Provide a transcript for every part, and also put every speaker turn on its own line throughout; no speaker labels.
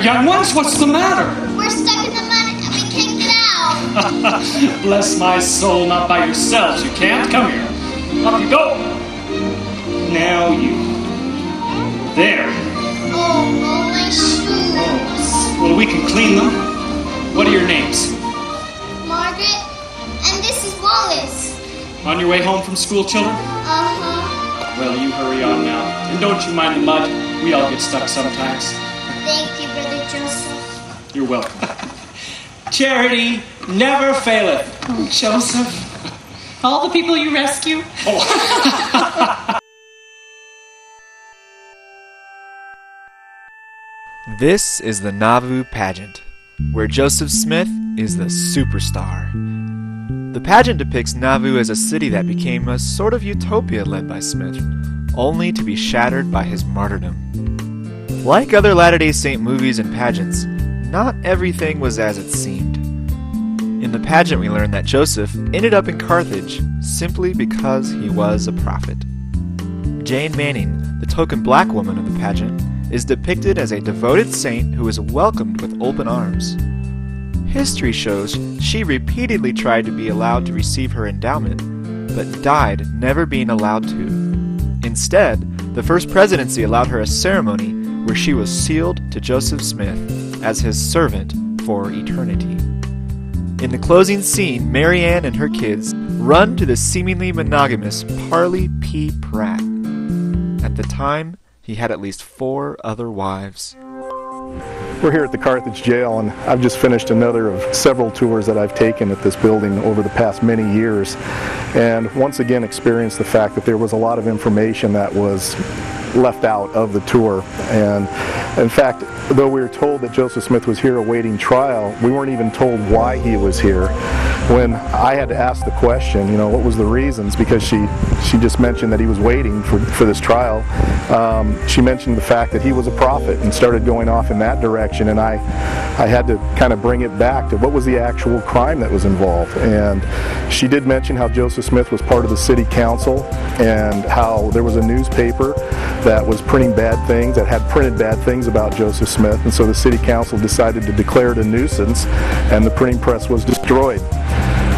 young ones, what's the matter?
We're stuck in the mud and we can't get out.
Bless my soul, not by yourselves. You can't. Come here. Up you go. Now you. There.
Oh, my shoes.
Well, we can clean them. What are your names?
Margaret, and this is Wallace.
On your way home from school, children?
Uh-huh.
Well, you hurry on now. And don't you mind the mud. We all get stuck sometimes.
Thank you, Brother Joseph.
You're welcome. Charity never faileth.
Oh, Joseph. All the people you rescue?
Oh.
This is the Nauvoo pageant, where Joseph Smith is the superstar. The pageant depicts Nauvoo as a city that became a sort of utopia led by Smith, only to be shattered by his martyrdom. Like other Latter-day Saint movies and pageants, not everything was as it seemed. In the pageant we learn that Joseph ended up in Carthage simply because he was a prophet. Jane Manning, the token black woman of the pageant, is depicted as a devoted saint who is welcomed with open arms. History shows she repeatedly tried to be allowed to receive her endowment, but died never being allowed to. Instead, the First Presidency allowed her a ceremony where she was sealed to Joseph Smith as his servant for eternity. In the closing scene, Mary Ann and her kids run to the seemingly monogamous Parley P. Pratt. At the time, he had at least 4 other wives.
We're here at the Carthage jail, and I've just finished another of several tours that I've taken at this building over the past many years, and once again experienced the fact that there was a lot of information that was left out of the tour. And in fact, though we were told that Joseph Smith was here awaiting trial, we weren't even told why he was here. When I had to ask the question, you know, what was the reasons, because she just mentioned that he was waiting for this trial. She mentioned the fact that he was a prophet and started going off in that direction, and I had to kind of bring it back to what was the actual crime that was involved. And she did mention how Joseph Smith was part of the city council and how there was a newspaper that was printing bad things, that had printed bad things about Joseph Smith, and so the city council decided to declare it a nuisance, and the printing press was destroyed.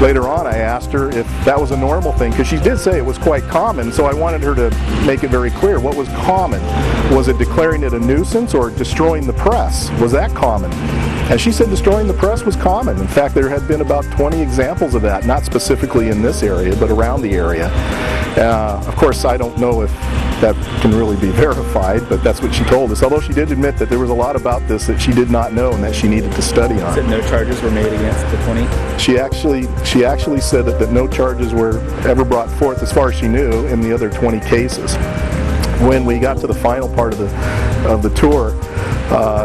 Later on, I asked her if that was a normal thing, because she did say it was quite common, so I wanted her to make it very clear what was common. Was it declaring it a nuisance or destroying the press? Was that common? And she said destroying the press was common. In fact, there had been about 20 examples of that, not specifically in this area, but around the area. Of course, I don't know if that can really be verified, but that's what she told us. Although she did admit that there was a lot about this that she did not know and that she needed to study on.
Said no charges were made against the 20?
She actually said that no charges were ever brought forth, as far as she knew, in the other 20 cases. When we got to the final part of the tour,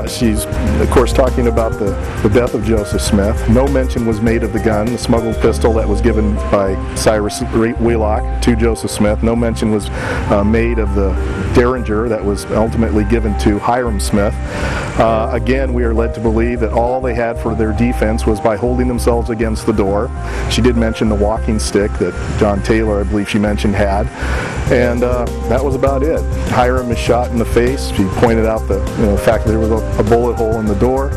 she's, of course, talking about the death of Joseph Smith. No mention was made of the gun, the smuggled pistol that was given by Cyrus Wheelock to Joseph Smith. No mention was made of the Derringer that was ultimately given to Hiram Smith. Again, we are led to believe that all they had for their defense was by holding themselves against the door. She did mention the walking stick that John Taylor, I believe she mentioned, had. And that was about it. Hiram is shot in the face. She pointed out the fact that there was a bullet hole in the door,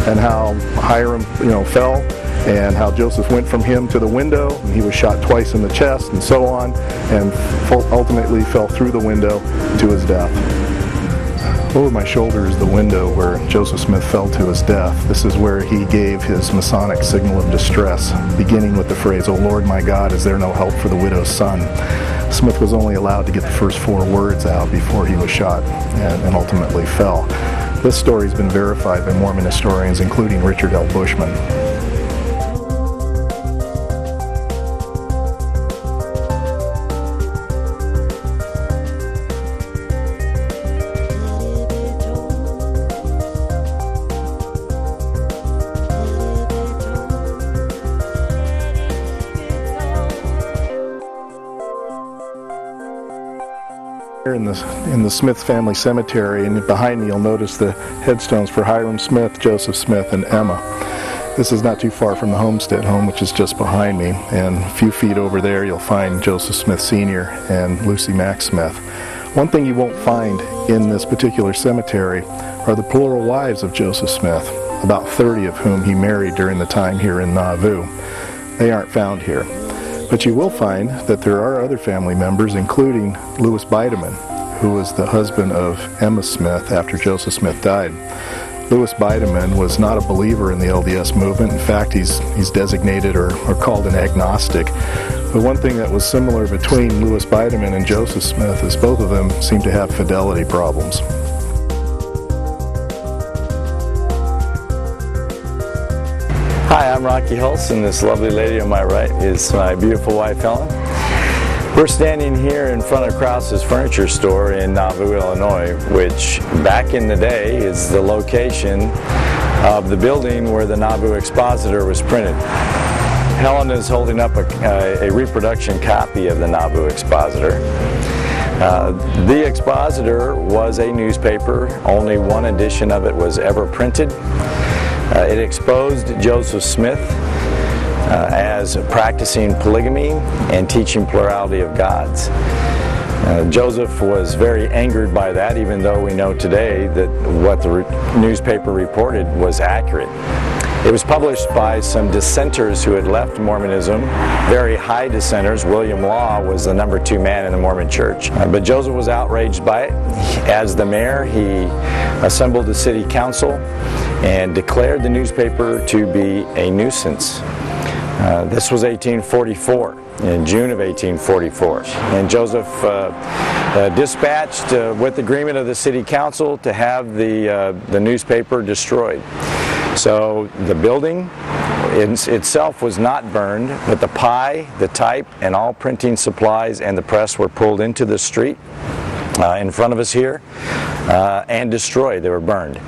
and how Hiram fell, and how Joseph went from him to the window, and he was shot twice in the chest, and so on, and ultimately fell through the window to his death. Over my shoulder is the window where Joseph Smith fell to his death. This is where he gave his Masonic signal of distress, beginning with the phrase, "O Lord my God, is there no help for the widow's son?" Smith was only allowed to get the first 4 words out before he was shot and ultimately fell. This story has been verified by Mormon historians, including Richard L. Bushman. In the Smith family cemetery, and behind me you'll notice the headstones for Hiram Smith, Joseph Smith, and Emma. This is not too far from the Homestead home, which is just behind me, and a few feet over there you'll find Joseph Smith Sr. and Lucy Mack Smith. One thing you won't find in this particular cemetery are the plural wives of Joseph Smith, about 30 of whom he married during the time here in Nauvoo. They aren't found here. But you will find that there are other family members, including Louis Bideman, who was the husband of Emma Smith after Joseph Smith died. Louis Bideman was not a believer in the LDS movement. In fact, he's designated or called an agnostic. But one thing that was similar between Louis Bideman and Joseph Smith is both of them seem to have fidelity problems.
Hi, I'm Rocky Hulse, and this lovely lady on my right is my beautiful wife, Helen. We're standing here in front of Krause's Furniture Store in Nauvoo, Illinois, which back in the day is the location of the building where the Nauvoo Expositor was printed. Helen is holding up a reproduction copy of the Nauvoo Expositor. The Expositor was a newspaper. Only one edition of it was ever printed. It exposed Joseph Smith as practicing polygamy and teaching plurality of gods. Joseph was very angered by that, even though we know today that what the newspaper reported was accurate. It was published by some dissenters who had left Mormonism, very high dissenters. William Law was the #2 man in the Mormon church. But Joseph was outraged by it. As the mayor, he assembled the city council and declared the newspaper to be a nuisance. This was 1844, in June of 1844. And Joseph dispatched, with agreement of the city council, to have the newspaper destroyed. So the building itself was not burned, but the pie, the type, and all printing supplies and the press were pulled into the street in front of us here and destroyed. They were burned.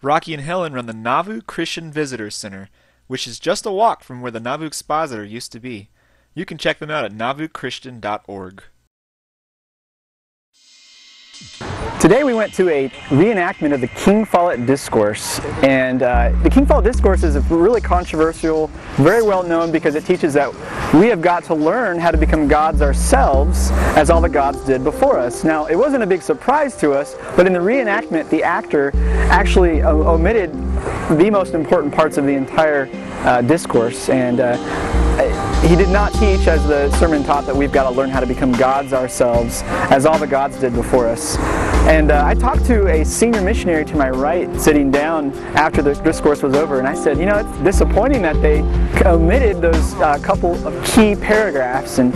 Rocky and Helen run the Nauvoo Christian Visitor Center, which is just a walk from where the Nauvoo Expositor used to be. You can check them out at nauvoochristian.org.
Today we went to a reenactment of the King Follett Discourse, and the King Follett Discourse is really controversial, very well known because it teaches that we have got to learn how to become gods ourselves as all the gods did before us. Now, it wasn't a big surprise to us, but in the reenactment the actor actually omitted the most important parts of the entire discourse, and he did not teach, as the sermon taught, that we've got to learn how to become gods ourselves as all the gods did before us. And I talked to a senior missionary to my right, sitting down after the discourse was over, and I said, you know, it's disappointing that they omitted those couple of key paragraphs and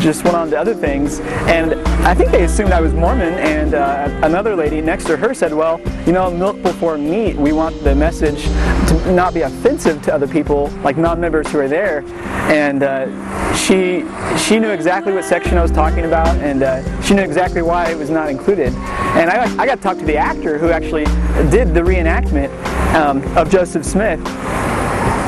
just went on to other things. And I think they assumed I was Mormon, and another lady next to her said, well, you know, milk before meat. We want the message to not be offensive to other people, like non-members who are there. And she knew exactly what section I was talking about, and she knew exactly why it was not included. And I got to talk to the actor who actually did the reenactment of Joseph Smith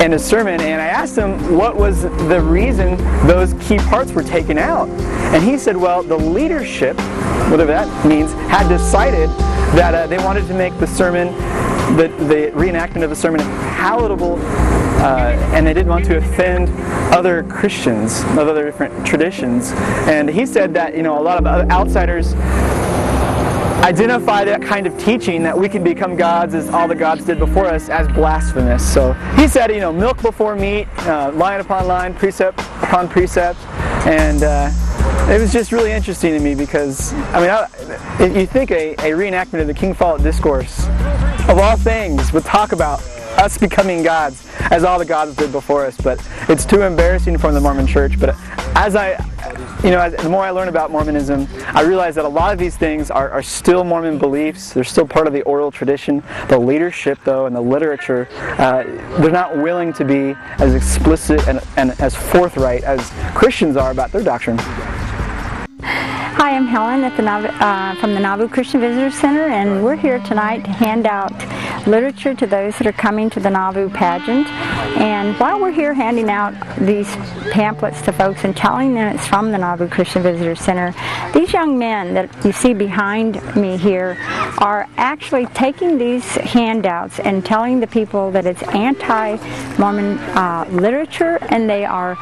in his sermon, and I asked him what was the reason those key parts were taken out. And he said, well, the leadership, whatever that means, had decided that they wanted to make the sermon, the reenactment of the sermon, palatable, and they didn't want to offend other Christians of other different traditions. And he said that, you know, a lot of other outsiders identify that kind of teaching, that we can become gods as all the gods did before us, as blasphemous. So he said, you know, milk before meat, line upon line, precept upon precept, and it was just really interesting to me because, I mean, you think a reenactment of the King Follett Discourse, of all things, would talk about us becoming gods as all the gods did before us, but it's too embarrassing for the Mormon Church. But as the more I learn about Mormonism, I realize that a lot of these things are still Mormon beliefs. They're still part of the oral tradition. The leadership, though, and the literature, they're not willing to be as explicit and as forthright as Christians are about their doctrine.
Hi, I'm Helen at from the Nauvoo Christian Visitor Center, and we're here tonight to hand out literature to those that are coming to the Nauvoo pageant. And while we're here handing out these pamphlets to folks and telling them it's from the Nauvoo Christian Visitor Center, these young men that you see behind me here are actually taking these handouts and telling the people that it's anti-Mormon literature, and they are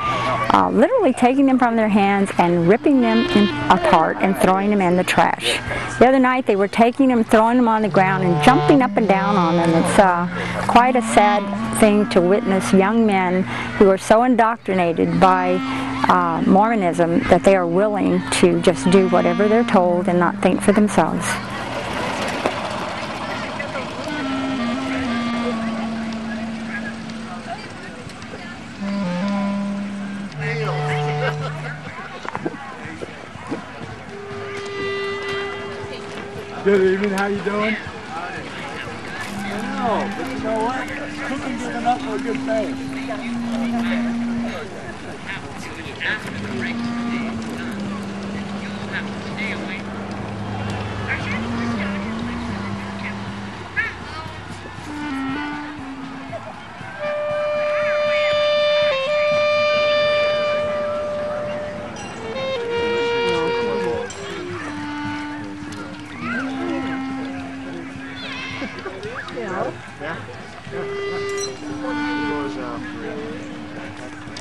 literally taking them from their hands and ripping them apart and throwing them in the trash. The other night they were taking them, throwing them on the ground and jumping up and down on them. It's quite a sad thing to witness young men who are so indoctrinated by Mormonism that they are willing to just do whatever they're told and not think for themselves.
Good evening, how you doing? I know, but you know what? Cooking's giving up for a good thing.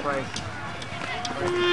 Price.